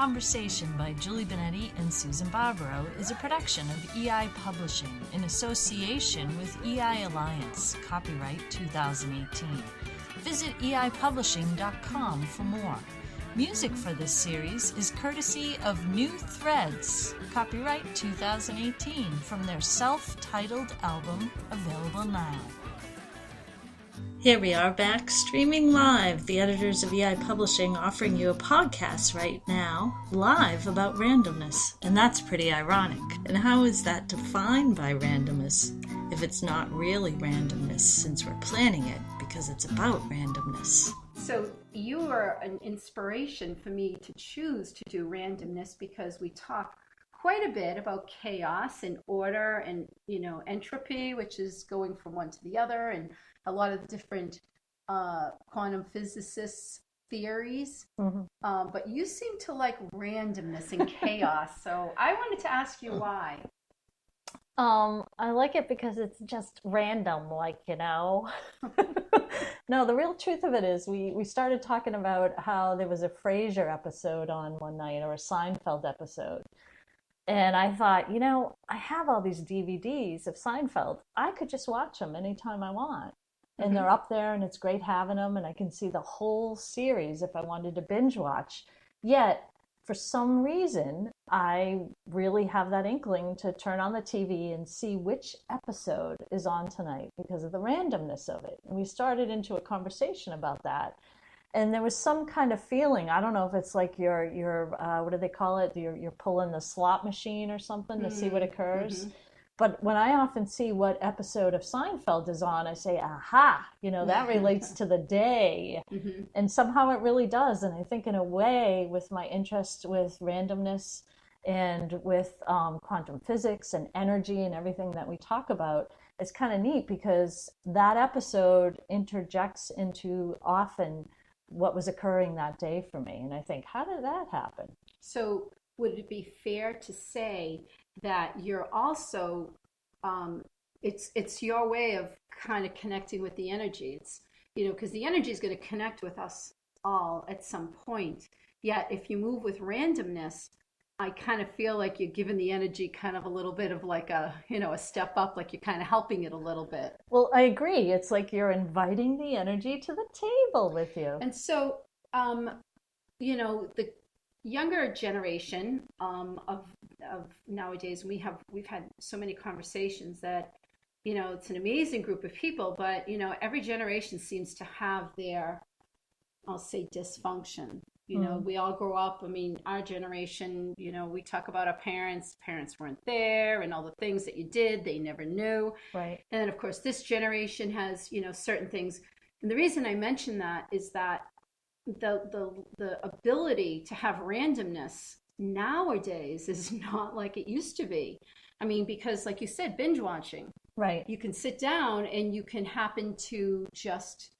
Conversation by Julie Benetti and Susan Barbaro is a production of EI Publishing in association with EI Alliance, copyright 2018. Visit eipublishing.com for more. Music for this series is courtesy of New Threads, copyright 2018, from their self-titled album, available now. Here we are back streaming live. The editors of EI Publishing offering you a podcast right now, live about randomness. And that's pretty ironic. And how is that defined by randomness if it's not really randomness, since we're planning it because it's about randomness? So you were an inspiration for me to choose to do randomness because we talk quite a bit about chaos and order and, entropy, which is going from one to the other, and a lot of different quantum physicists' theories. Mm-hmm. But you seem to like randomness and chaos. So I wanted to ask you why. I like it because it's just random, No, the real truth of it is we started talking about how there was a Frasier episode on one night, or a Seinfeld episode. And I thought, I have all these DVDs of Seinfeld. I could just watch them anytime I want. And they're up there, and it's great having them, and I can see the whole series if I wanted to binge watch. Yet, for some reason, I really have that inkling to turn on the TV and see which episode is on tonight because of the randomness of it. And we started into a conversation about that. And there was some kind of feeling. I don't know if it's like you're what do they call it? You're pulling the slot machine or something to see what occurs. Mm-hmm. But when I often see what episode of Seinfeld is on, I say, aha, that relates to the day. Mm-hmm. And somehow it really does. And I think in a way, with my interest with randomness and with quantum physics and energy and everything that we talk about, it's kind of neat because that episode interjects into often what was occurring that day for me. And I think, how did that happen? So would it be fair to say that you're also, it's your way of kind of connecting with the energy? It's, because the energy is going to connect with us all at some point. Yet if you move with randomness, I kind of feel like you're giving the energy kind of a little bit of like a step up, like you're kind of helping it a little bit. Well, I agree. It's like you're inviting the energy to the table with you. And so, the younger generation of nowadays, we've had so many conversations that, it's an amazing group of people, but, every generation seems to have their, I'll say, dysfunction. We all grow up. I mean, our generation, we talk about our parents. Parents weren't there, and all the things that you did, they never knew. Right. And then, of course, this generation has, certain things. And the reason I mention that is that the ability to have randomness nowadays is not like it used to be. I mean, because like you said, binge watching. Right. You can sit down and you can happen to just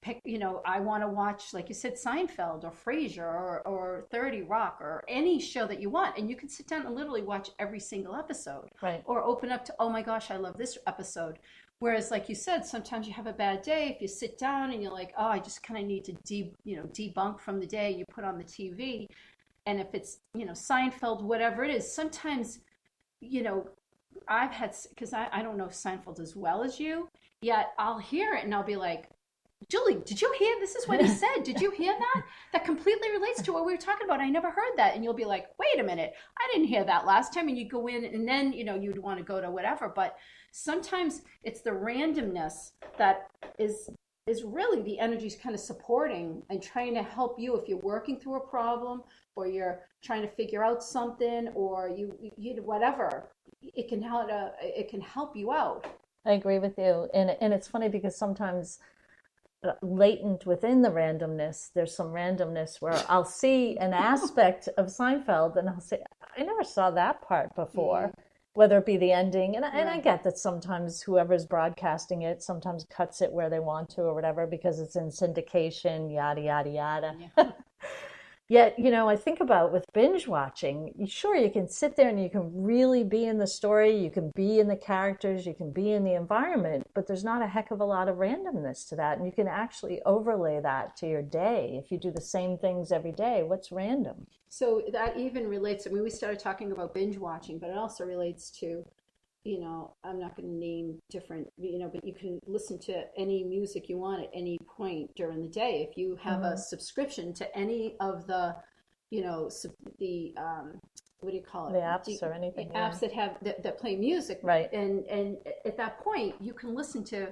pick, I want to watch, like you said, Seinfeld or Frasier or 30 Rock or any show that you want. And you can sit down and literally watch every single episode. Right. Or open up to, oh my gosh, I love this episode. Whereas, like you said, sometimes you have a bad day. If you sit down and you're like, oh, I just kind of need to debunk from the day, you put on the TV. And if it's, Seinfeld, whatever it is, sometimes, I've had, because I don't know Seinfeld as well as you, yet I'll hear it and I'll be like, Julie, did you hear? This is what he said. Did you hear that? That completely relates to what we were talking about. I never heard that. And you'll be like, wait a minute, I didn't hear that last time. And you go in and then, you'd want to go to whatever. But sometimes it's the randomness that is really the energy's kind of supporting and trying to help you if you're working through a problem or you're trying to figure out something or you whatever. It can help you out. I agree with you. And it's funny because sometimes latent within the randomness, there's some randomness where I'll see an aspect of Seinfeld and I'll say, I never saw that part before, whether it be the ending. And I get that sometimes whoever's broadcasting it sometimes cuts it where they want to or whatever because it's in syndication, yada, yada, yada. Yeah. Yet, I think about with binge watching, sure, you can sit there and you can really be in the story, you can be in the characters, you can be in the environment, but there's not a heck of a lot of randomness to that. And you can actually overlay that to your day. If you do the same things every day, what's random? So that even relates, I mean, we started talking about binge watching, but it also relates to, I'm not going to name different, but you can listen to any music you want at any point during the day. If you have a subscription to any of the, the, what do you call it? The apps or anything. Apps that have, that play music. Right. And at that point, you can listen to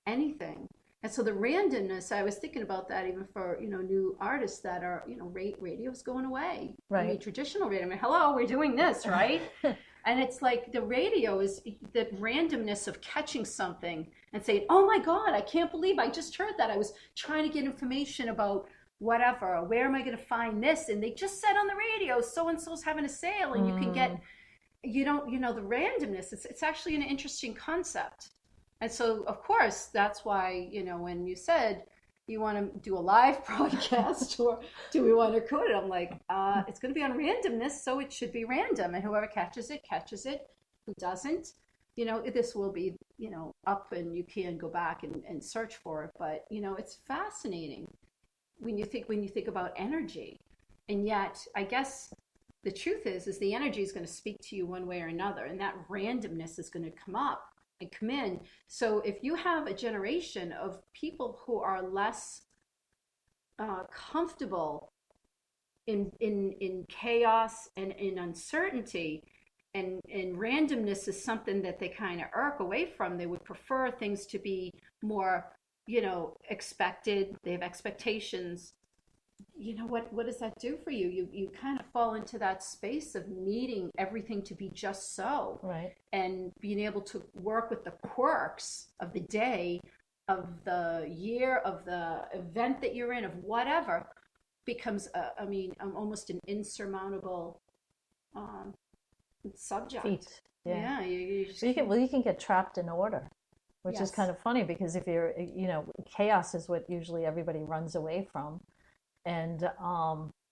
anything. And so the randomness, I was thinking about that even for, new artists that are, radio's going away. Right. I mean, traditional radio, I mean, hello, we're doing this, right? And it's like the radio is the randomness of catching something and saying, oh my God, I can't believe I just heard that. I was trying to get information about whatever. Where am I going to find this? And they just said on the radio, so-and-so's having a sale, and you can get, the randomness. It's actually an interesting concept. And so, of course, that's why, when you said you want to do a live broadcast or do we want to record it, I'm like, it's going to be on randomness, so it should be random. And whoever catches it, catches it. Who doesn't, this will be, up and you can go back and search for it. But, it's fascinating when you think about energy. And yet, I guess the truth is the energy is going to speak to you one way or another. And that randomness is going to come up and come in. So if you have a generation of people who are less comfortable in chaos and in uncertainty, and randomness is something that they kind of irk away from, they would prefer things to be more, expected. They have expectations. What does that do for you? You kind of fall into that space of needing everything to be just so. Right. And being able to work with the quirks of the day, of the year, of the event that you're in, of whatever, becomes, almost an insurmountable subject. Feat. Yeah. You can get trapped in order, which is kind of funny, because if you're, chaos is what usually everybody runs away from. And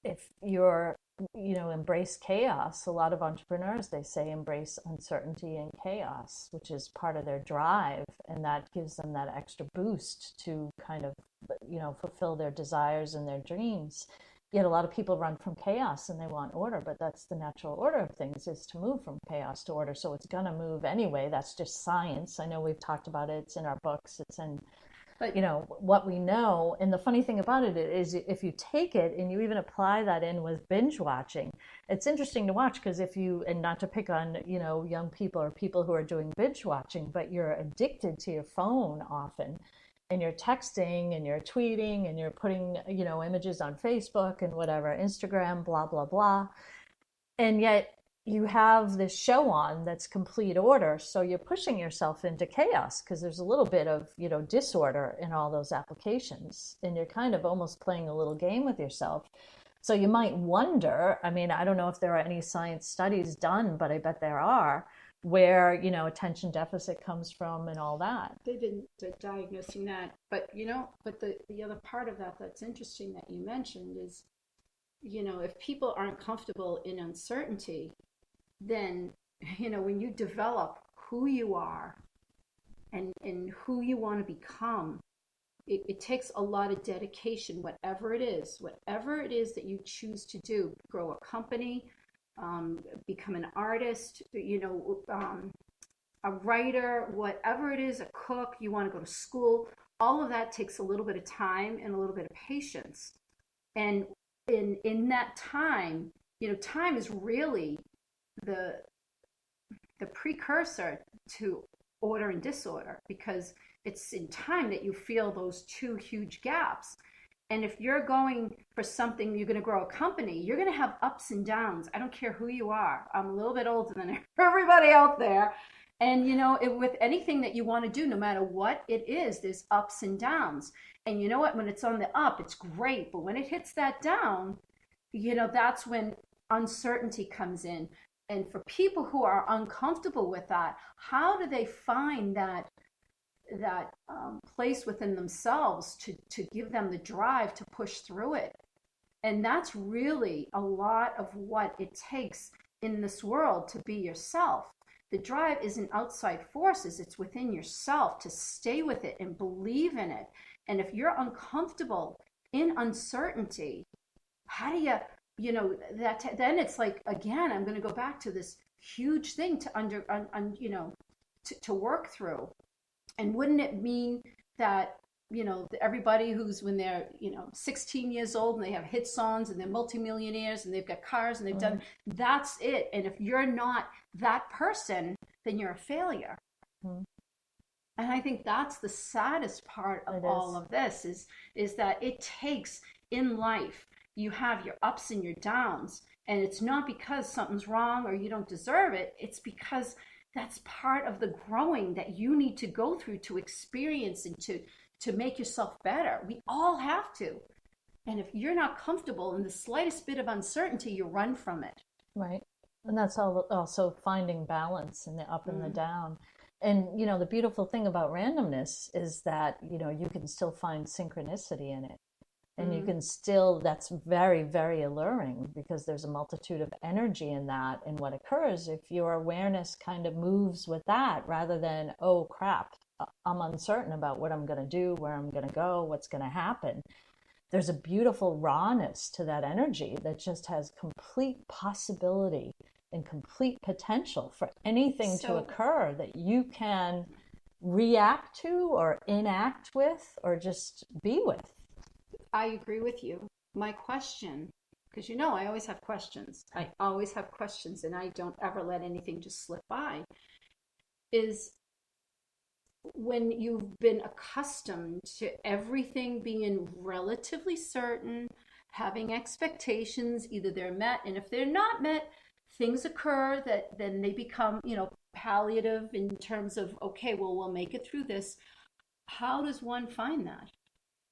if you're, embrace chaos, a lot of entrepreneurs, they say embrace uncertainty and chaos, which is part of their drive. And that gives them that extra boost to kind of, fulfill their desires and their dreams. Yet a lot of people run from chaos and they want order, but that's the natural order of things, is to move from chaos to order. So it's going to move anyway. That's just science. I know we've talked about it. It's in our books. It's in what we know. And the funny thing about it is, if you take it and you even apply that in with binge watching, it's interesting to watch, because and not to pick on, young people or people who are doing binge watching, but you're addicted to your phone often, and you're texting and you're tweeting and you're putting, images on Facebook and whatever, Instagram, blah, blah, blah. And yet you have this show on that's complete order, so you're pushing yourself into chaos, because there's a little bit of disorder in all those applications, and you're kind of almost playing a little game with yourself. So you might wonder, I don't know if there are any science studies done, but I bet there are, where attention deficit comes from and all that. They've been diagnosing that, but the other part of that that's interesting that you mentioned is, if people aren't comfortable in uncertainty, then, when you develop who you are and who you want to become, it takes a lot of dedication, whatever it is that you choose to do. Grow a company, become an artist, a writer, whatever it is, a cook, you want to go to school. All of that takes a little bit of time and a little bit of patience. And in that time, time is really the precursor to order and disorder, because it's in time that you feel those two huge gaps. And if you're going for something, you're going to grow a company, you're going to have ups and downs. I don't care who you are. I'm a little bit older than everybody out there. And, with anything that you want to do, no matter what it is, there's ups and downs. And you know what? When it's on the up, it's great. But when it hits that down, that's when uncertainty comes in. And for people who are uncomfortable with that, how do they find that place within themselves to give them the drive to push through it? And that's really a lot of what it takes in this world to be yourself. The drive isn't outside forces, it's within yourself to stay with it and believe in it. And if you're uncomfortable in uncertainty, how do that then it's like, again, I'm going to go back to this huge thing to work through. And wouldn't it mean that everybody who's when they're 16 years old and they have hit songs and they're multimillionaires and they've got cars and they've done, that's it. And if you're not that person, then you're a failure. And I think that's the saddest part of all of this is that it takes, in life, you have your ups and your downs, and it's not because something's wrong or you don't deserve it. It's because that's part of the growing that you need to go through to experience and to make yourself better. We all have to. And if you're not comfortable in the slightest bit of uncertainty, you run from it. Right. And that's also finding balance in the up and the down. And, the beautiful thing about randomness is that, you can still find synchronicity in it. And you can still, that's very, very alluring because there's a multitude of energy in that. And what occurs if your awareness kind of moves with that rather than, oh crap, I'm uncertain about what I'm going to do, where I'm going to go, what's going to happen. There's a beautiful rawness to that energy that just has complete possibility and complete potential for anything to occur that you can react to or enact with or just be with. I agree with you. My question, because I always have questions. I always have questions, and I don't ever let anything just slip by, is when you've been accustomed to everything being relatively certain, having expectations, either they're met, and if they're not met, things occur that then they become, palliative in terms of, okay, well, we'll make it through this. How does one find that?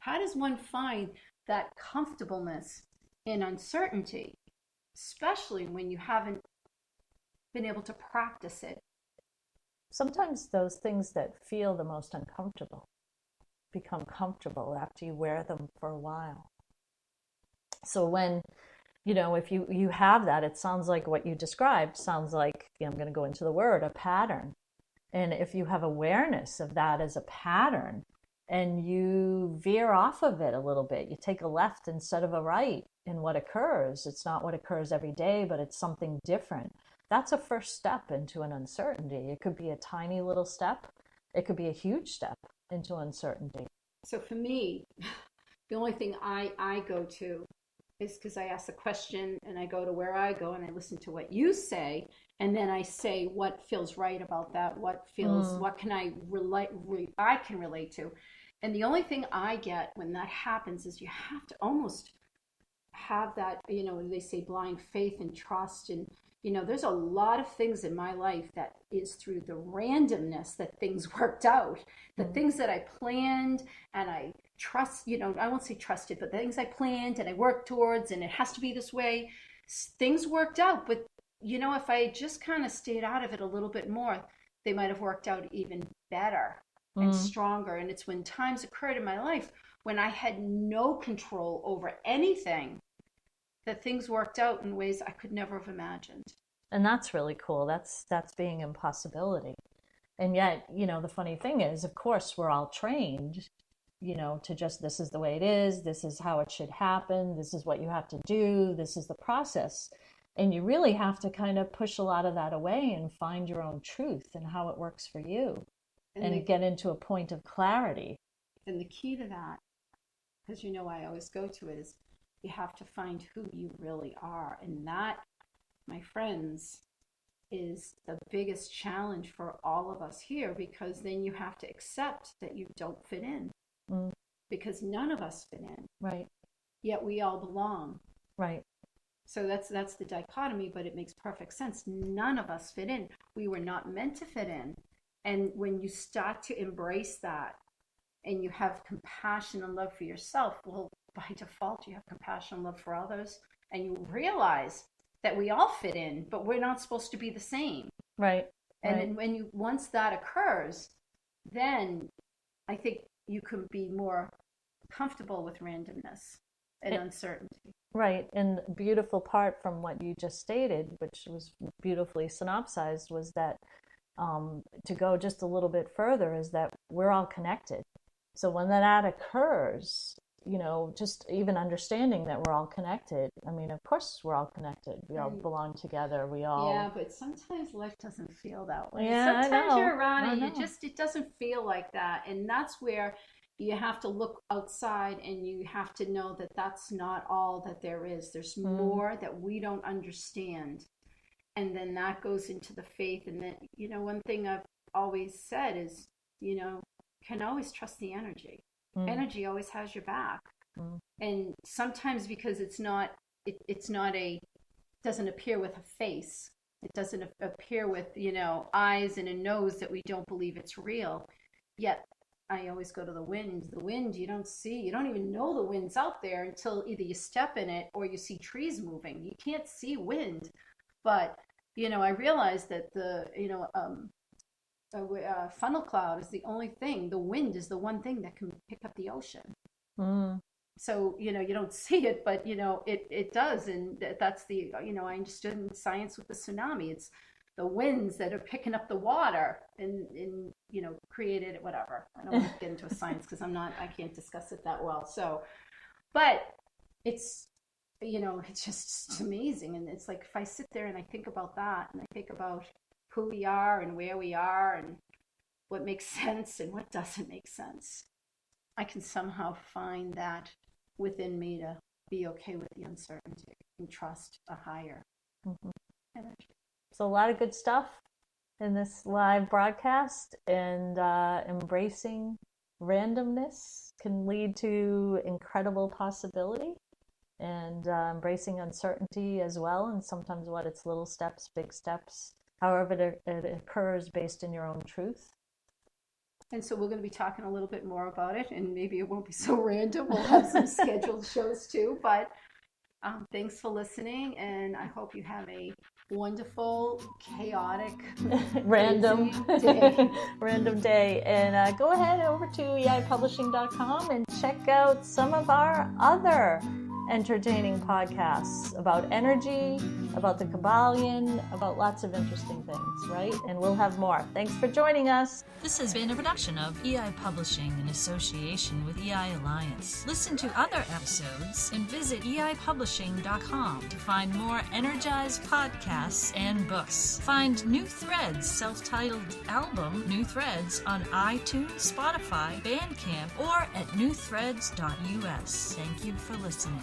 How does one find that comfortableness in uncertainty, especially when you haven't been able to practice it? Sometimes those things that feel the most uncomfortable become comfortable after you wear them for a while. So when, if you have that, it sounds like what you described sounds like, I'm going to go into the word, a pattern. And if you have awareness of that as a pattern, and you veer off of it a little bit, you take a left instead of a right in what occurs. It's not what occurs every day, but it's something different. That's a first step into an uncertainty. It could be a tiny little step. It could be a huge step into uncertainty. So for me, the only thing I go to is because I ask the question and I go to where I go and I listen to what you say. And then I say what feels right about that, what can I relate to. And the only thing I get when that happens is you have to almost have that, they say blind faith and trust. And, there's a lot of things in my life that is through the randomness that things worked out. The things that I planned and I trust, I won't say trusted, but the things I planned and I worked towards and it has to be this way, things worked out. But, if I just kind of stayed out of it a little bit more, they might have worked out even better and stronger. And it's when times occurred in my life when I had no control over anything that things worked out in ways I could never have imagined. And that's really cool. That's being in possibility. And yet, the funny thing is, of course, we're all trained, to just, this is the way it is, this is how it should happen, this is what you have to do, this is the process. And you really have to kind of push a lot of that away and find your own truth and how it works for you and get into a point of clarity. And the key to that, because I always go to it, is you have to find who you really are. And that, my friends, is the biggest challenge for all of us here, because then you have to accept that you don't fit in. Because none of us fit in. Right. Yet we all belong. Right. So that's the dichotomy, but it makes perfect sense. None of us fit in. We were not meant to fit in. And when you start to embrace that and you have compassion and love for yourself, well, by default, you have compassion and love for others. And you realize that we all fit in, but we're not supposed to be the same. Right. And then when once that occurs, then I think you can be more comfortable with randomness and uncertainty. Right. And the beautiful part from what you just stated, which was beautifully synopsized, was that to go just a little bit further is that we're all connected. So when that occurs, just even understanding that we're all connected. I mean, of course we're all connected. We all belong together. We all. Yeah, but sometimes life doesn't feel that way. Yeah, sometimes I know. you're around I and know. it doesn't feel like that. And that's where you have to look outside and you have to know that that's not all that there is. There's more that we don't understand. And then that goes into the faith. And then, one thing I've always said is, can always trust the energy. Energy always has your back. And sometimes because it's not doesn't appear with a face. It doesn't appear with, eyes and a nose that we don't believe it's real. Yet I always go to the wind. The wind you don't see. You don't even know the wind's out there until either you step in it or you see trees moving. You can't see wind. But, I realized that funnel cloud is the only thing. The wind is the one thing that can pick up the ocean. So, you don't see it, but, it does. And that's I understood in science with the tsunami. It's the winds that are picking up the water and created it, whatever. I don't want to get into a science because I can't discuss it that well. So, but it's, it's just amazing. And it's like, if I sit there and I think about that and I think about who we are and where we are and what makes sense and what doesn't make sense, I can somehow find that within me to be okay with the uncertainty and trust a higher energy. So a lot of good stuff in this live broadcast, and embracing randomness can lead to incredible possibility, and embracing uncertainty as well. And sometimes it's little steps, big steps, however it occurs based in your own truth. And so we're going to be talking a little bit more about it, and maybe it won't be so random. We'll have some scheduled shows too, but thanks for listening, and I hope you have a wonderful, chaotic, random day. random day. And go ahead over to eipublishing.com and check out some of our other entertaining podcasts about energy, about the Kabbalion, about lots of interesting things, right? And we'll have more. Thanks for joining us. This has been a production of EI Publishing in association with EI Alliance. Listen to other episodes and visit eipublishing.com to find more energized podcasts and books. Find New Threads' self-titled album, New Threads, on iTunes, Spotify, Bandcamp, or at newthreads.us. Thank you for listening.